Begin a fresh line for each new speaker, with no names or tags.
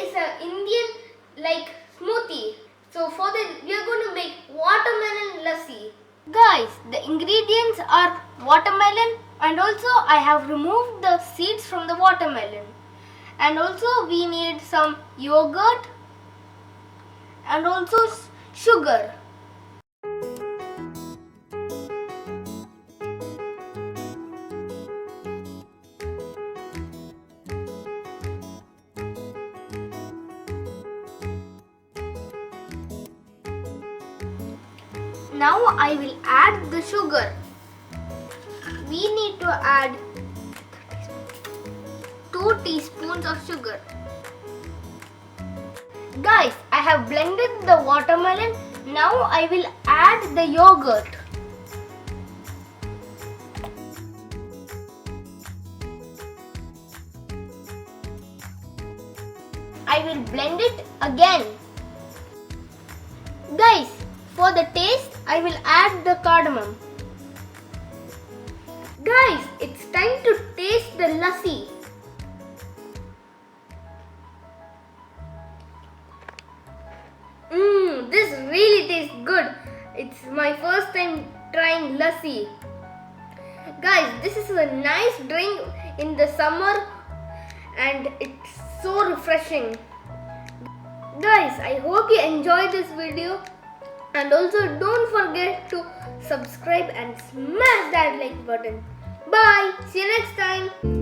is an Indian like smoothie. So for that we are going to make watermelon lassi. Guys, the ingredients are watermelon, and also I have removed the seeds from the watermelon. And also we need some yogurt and also sugar. Now I will add the sugar. We need to add 2 teaspoons of sugar. Guys, I have blended the watermelon. Now I will add the yogurt. I will blend it again. Guys, for the taste, I will add the cardamom. Guys, it's time to taste the lassi. This really tastes good. It's my first time trying lassi. Guys, this is a nice drink in the summer and it's so refreshing. Guys, I hope you enjoyed this video, and also don't forget to subscribe and smash that like button. Bye. See you next time.